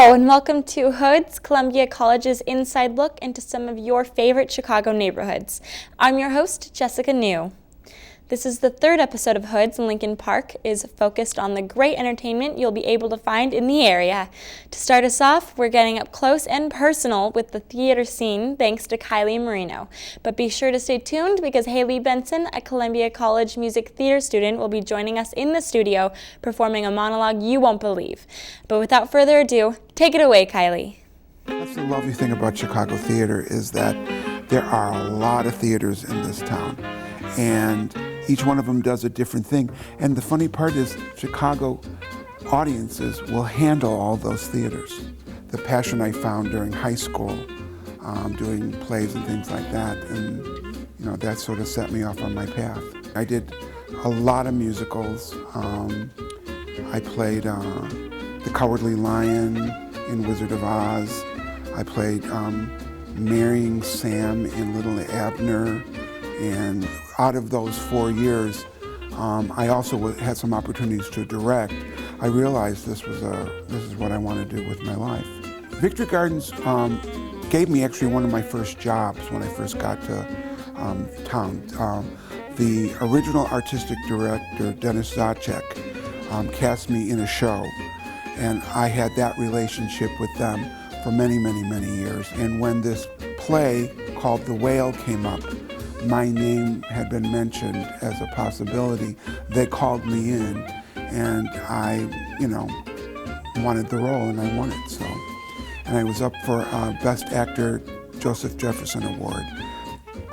Hello and welcome to Hoods, Columbia College's inside look into some of your favorite Chicago neighborhoods. I'm your host, Jessica New. This is the third episode of Hoods, and Lincoln Park is focused on the great entertainment you'll be able to find in the area. To start us off, we're getting up close and personal with the theater scene thanks to Kylie Marino. But be sure to stay tuned because Haley Benson, a Columbia College music theater student, will be joining us in the studio performing a monologue you won't believe. But without further ado, take it away, Kylie. That's the lovely thing about Chicago theater is that there are a lot of theaters in this town, and each one of them does a different thing. And the funny part is Chicago audiences will handle all those theaters. The passion I found during high school, doing plays and things like that, and that sort of set me off on my path. I did a lot of musicals. I played The Cowardly Lion in Wizard of Oz. I played marrying Sam in Little Abner. And out of those 4 years, I also had some opportunities to direct. I realized this is what I want to do with my life. Victory Gardens gave me actually one of my first jobs when I first got to town. The original artistic director, Dennis Zacek, cast me in a show, and I had that relationship with them for many, many, many years. And when this play called The Whale came up, my name had been mentioned as a possibility. They called me in, and I, wanted the role, and I won it. So, and I was up for Best Actor Joseph Jefferson Award.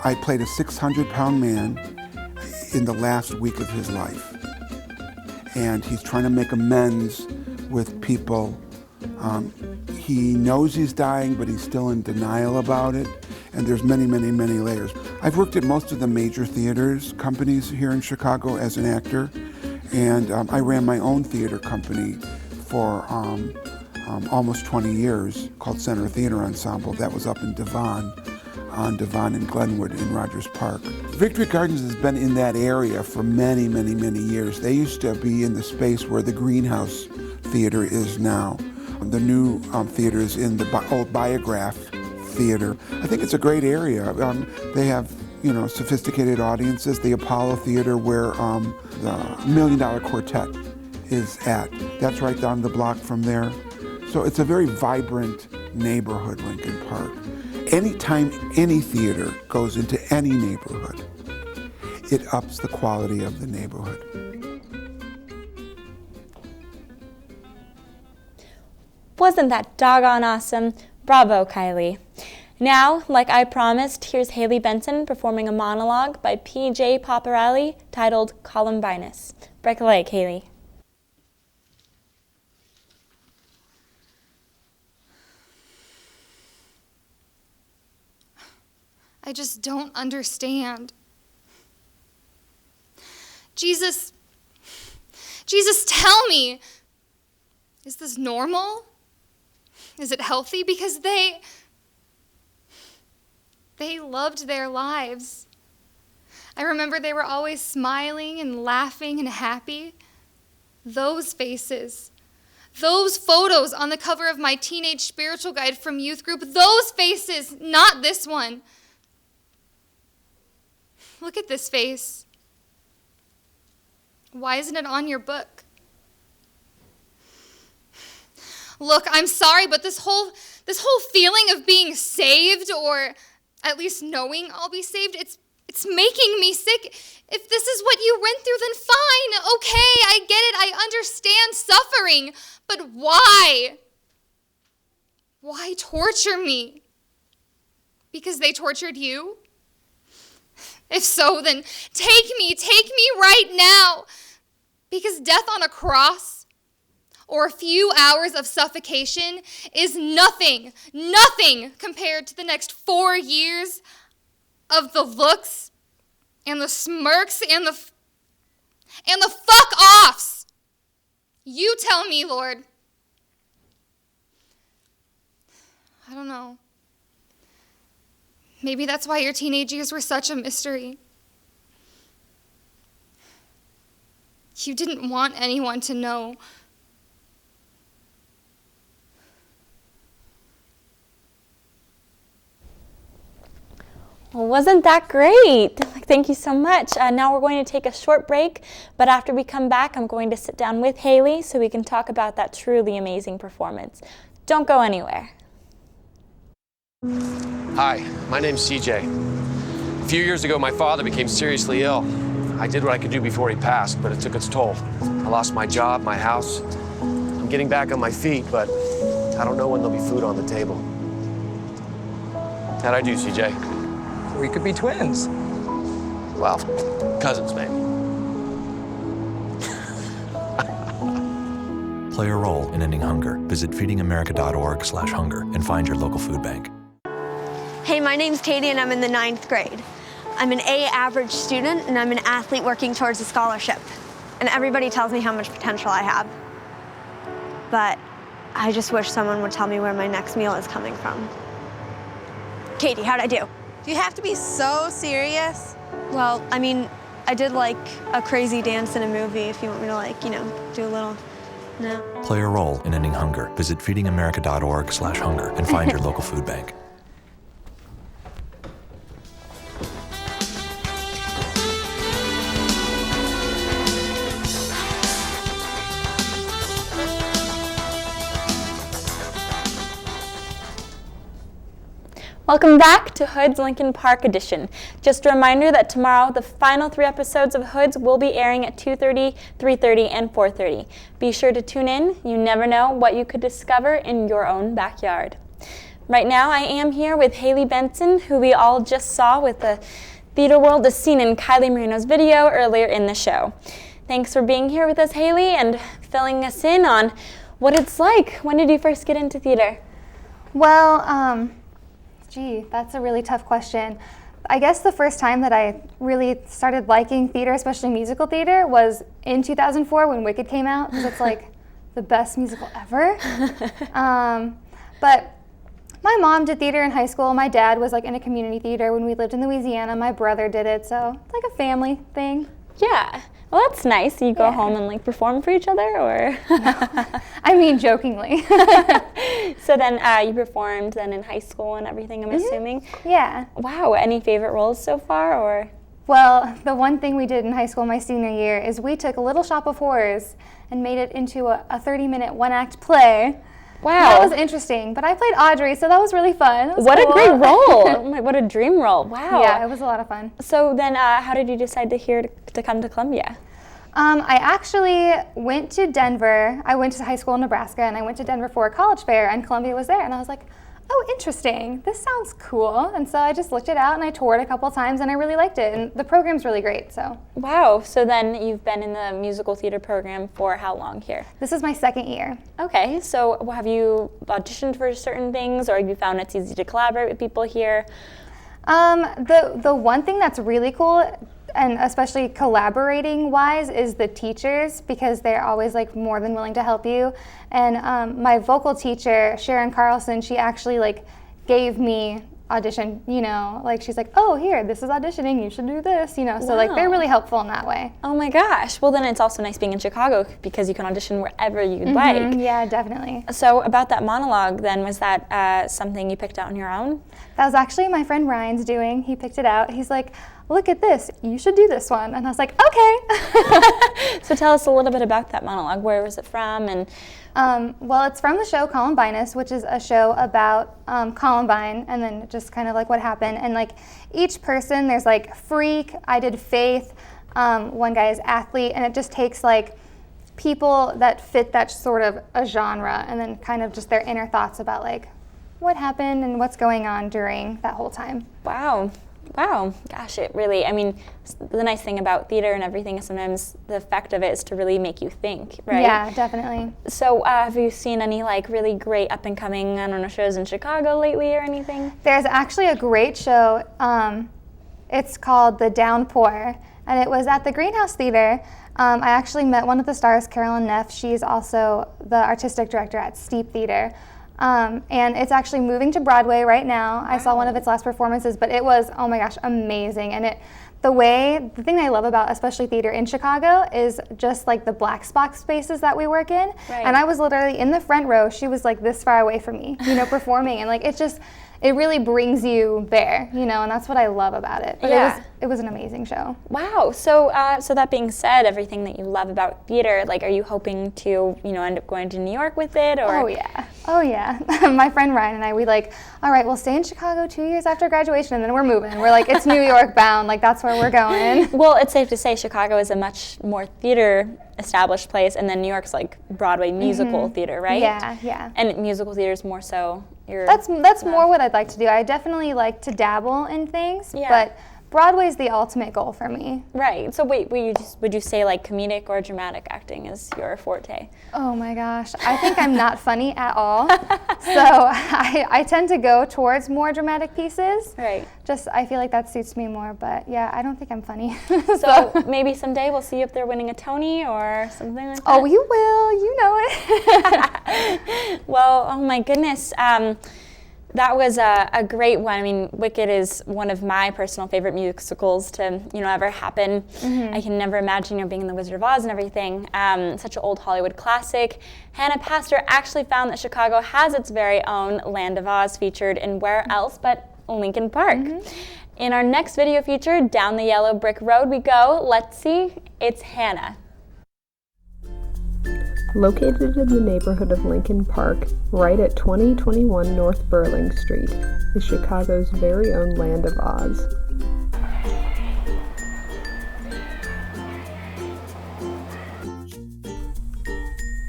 I played a 600-pound man in the last week of his life, and he's trying to make amends with people. He knows he's dying, but he's still in denial about it. And there's many, many, many layers. I've worked at most of the major theaters companies here in Chicago as an actor, and I ran my own theater company for almost 20 years called Center Theater Ensemble. That was up in Devon, on Devon and Glenwood in Rogers Park. Victory Gardens has been in that area for many, many, many years. They used to be in the space where the Greenhouse Theater is now. The new theater is in the old Biograph Theater. I think it's a great area. They have, sophisticated audiences. The Apollo Theater, where the $1 Million Quartet is at, that's right down the block from there. So it's a very vibrant neighborhood, Lincoln Park. Anytime any theater goes into any neighborhood, it ups the quality of the neighborhood. Wasn't that doggone awesome? Bravo, Kylie. Now, like I promised, here's Haley Benson performing a monologue by P.J. Paparelli titled Columbinus. Break a leg, Haley. I just don't understand. Jesus, tell me, is this normal? Is it healthy? Because they loved their lives. I remember they were always smiling and laughing and happy. Those faces, those photos on the cover of my teenage spiritual guide from youth group, those faces, not this one. Look at this face. Why isn't it on your book? Look, I'm sorry, but this whole feeling of being saved, or at least knowing I'll be saved, it's making me sick. If this is what you went through, then fine. Okay, I get it. I understand suffering. But why? Why torture me? Because they tortured you? If so, then take me right now. Because death on a cross or a few hours of suffocation is nothing compared to the next 4 years of the looks and the smirks and the fuck-offs. You tell me, Lord. I don't know. Maybe that's why your teenage years were such a mystery. You didn't want anyone to know. Well, wasn't that great? Thank you so much. Now we're going to take a short break, but after we come back, I'm going to sit down with Haley so we can talk about that truly amazing performance. Don't go anywhere. Hi, my name's CJ. A few years ago, my father became seriously ill. I did what I could do before he passed, but it took its toll. I lost my job, my house. I'm getting back on my feet, but I don't know when there'll be food on the table. How'd I do, CJ? We could be twins. Well, cousins, maybe. Play a role in ending hunger. Visit feedingamerica.org/hunger and find your local food bank. Hey, my name's Katie and I'm in the 9th grade. I'm an A average student and I'm an athlete working towards a scholarship. And everybody tells me how much potential I have. But I just wish someone would tell me where my next meal is coming from. Katie, how'd I do? Do you have to be so serious? Well, I mean, I did like a crazy dance in a movie if you want me to do a little, no. Play a role in ending hunger. Visit feedingamerica.org/hunger and find your local food bank. Welcome back to Hoods Lincoln Park Edition. Just a reminder that tomorrow the final 3 episodes of Hoods will be airing at 2:30, 3:30, and 4:30. Be sure to tune in. You never know what you could discover in your own backyard. Right now I am here with Haley Benson, who we all just saw with the Theater World as seen in Kylie Marino's video earlier in the show. Thanks for being here with us, Haley, and filling us in on what it's like. When did you first get into theater? Well, gee, that's a really tough question. I guess the first time that I really started liking theater, especially musical theater, was in 2004 when Wicked came out, because it's like the best musical ever. But my mom did theater in high school. My dad was in a community theater when we lived in Louisiana. My brother did it, so it's like a family thing. Yeah. Well, that's nice. You go home and perform for each other, or? I mean, jokingly. So then you performed then in high school and everything, I'm assuming? Yeah. Wow. Any favorite roles so far, or? Well, the one thing we did in high school my senior year is we took Little Shop of Horrors and made it into a 30-minute one-act play. Wow. That was interesting, but I played Audrey, so that was really fun. What a great role. What a dream role. Wow. Yeah, it was a lot of fun. So then how did you decide to come to Columbia? I actually went to Denver. I went to high school in Nebraska, and I went to Denver for a college fair, and Columbia was there, and I was like, oh, interesting. This sounds cool. And so I just looked it out, and I toured a couple times, and I really liked it, and the program's really great, so. Wow. So then you've been in the musical theater program for how long here? This is my 2nd year. Okay. So have you auditioned for certain things, or have you found it's easy to collaborate with people here? The one thing that's really cool, and especially collaborating wise, is the teachers, because they're always more than willing to help you. And my vocal teacher, Sharon Carlson, she actually gave me audition, she's like, oh, here, this is auditioning, you should do this, so Wow. they're really helpful in that way. Oh my gosh. Well, then it's also nice being in Chicago because you can audition wherever you'd like. Yeah, definitely. So about that monologue then, was that something you picked out on your own? That was actually my friend Ryan's doing. He picked it out. He's like, look at this, you should do this one. And I was like, okay. So tell us a little bit about that monologue. Where was it from? And well, it's from the show Columbinus, which is a show about Columbine, and then just kind of what happened. And each person, there's freak, I did faith, one guy is athlete, and it just takes people that fit that sort of a genre, and then kind of just their inner thoughts about what happened and what's going on during that whole time. Wow. Wow. Gosh, it really, the nice thing about theater and everything is sometimes the effect of it is to really make you think, right? Yeah, definitely. So have you seen any really great up and coming, shows in Chicago lately or anything? There's actually a great show. It's called The Downpour, and it was at the Greenhouse Theater. I actually met one of the stars, Carolyn Neff. She's also the artistic director at Steep Theater. And it's actually moving to Broadway right now. Wow. I saw one of its last performances, but it was, oh my gosh, amazing. And the thing I love about especially theater in Chicago is just like the black box spaces that we work in. Right. And I was literally in the front row. She was like this far away from me, performing, and like it really brings you there, and that's what I love about it. But it was an amazing show. Wow. So so that being said, everything that you love about theater, like, are you hoping to, end up going to New York with it? Or? Oh yeah. My friend Ryan and I, we like, all right, we'll stay in Chicago 2 years after graduation, and then we're moving. We're like, it's New York bound. Like, that's where we're going. Well, it's safe to say Chicago is a much more theater established place, and then New York's like Broadway musical theater, right? Yeah. And musical theater is more so your... That's more what I'd like to do. I definitely like to dabble in things, but Broadway's the ultimate goal for me. Right. So wait, would you say like comedic or dramatic acting is your forte? Oh my gosh, I think I'm not funny at all. So I tend to go towards more dramatic pieces. Right. I feel like that suits me more, but yeah, I don't think I'm funny. So maybe someday we'll see you up there winning a Tony or something like that. Oh, you will, you know it. Well, oh my goodness. That was a great one. I mean, Wicked is one of my personal favorite musicals to, ever happen. I can never imagine, being in The Wizard of Oz and everything. Such an old Hollywood classic. Hannah Pastor actually found that Chicago has its very own Land of Oz featured in where else but Lincoln Park. In our next video feature, Down the Yellow Brick Road we go. Let's see, it's Hannah. Located in the neighborhood of Lincoln Park, right at 2021 North Burling Street, is Chicago's very own Land of Oz.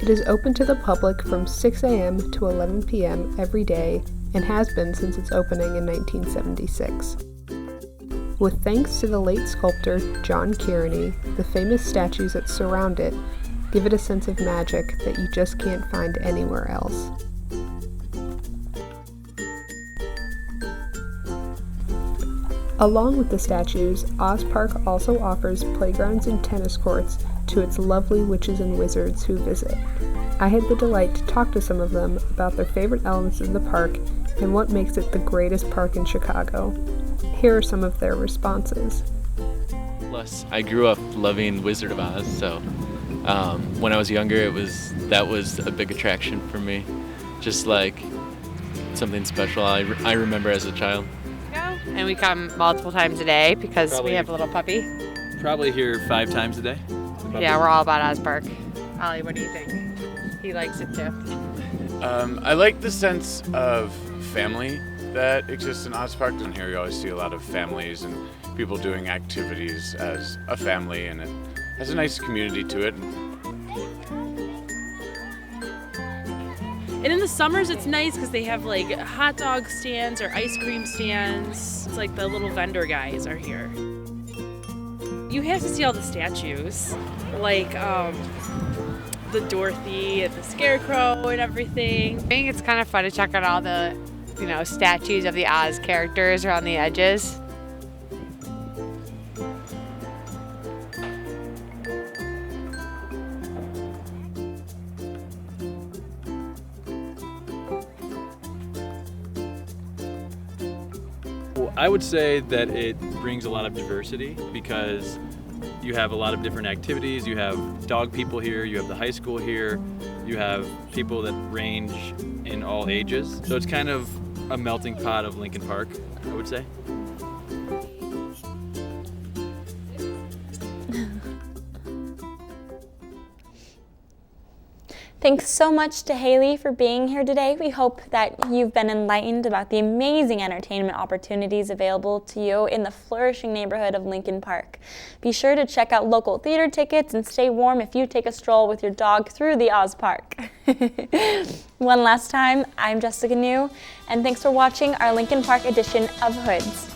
It is open to the public from 6 a.m. to 11 p.m. every day and has been since its opening in 1976. With thanks to the late sculptor John Kearney, the famous statues that surround it give it a sense of magic that you just can't find anywhere else. Along with the statues, Oz Park also offers playgrounds and tennis courts to its lovely witches and wizards who visit. I had the delight to talk to some of them about their favorite elements of the park and what makes it the greatest park in Chicago. Here are some of their responses. Plus, I grew up loving Wizard of Oz, so when I was younger, that was a big attraction for me. Just like something special I remember as a child. And we come multiple times a day because we have a little puppy. Probably here 5 times a day. Yeah, we're all about Oz Park. Ollie, what do you think? He likes it too. I like the sense of family that exists in Oz Park. And here you always see a lot of families and people doing activities as a family, and it has a nice community to it. And in the summers, it's nice because they have like hot dog stands or ice cream stands. It's like the little vendor guys are here. You have to see all the statues, like the Dorothy and the Scarecrow and everything. I think it's kind of fun to check out all the, statues of the Oz characters around the edges. I would say that it brings a lot of diversity because you have a lot of different activities. You have dog people here, you have the high school here, you have people that range in all ages. So it's kind of a melting pot of Lincoln Park, I would say. Thanks so much to Haley for being here today. We hope that you've been enlightened about the amazing entertainment opportunities available to you in the flourishing neighborhood of Lincoln Park. Be sure to check out local theater tickets and stay warm if you take a stroll with your dog through the Oz Park. One last time, I'm Jessica New, and thanks for watching our Lincoln Park edition of Hoods.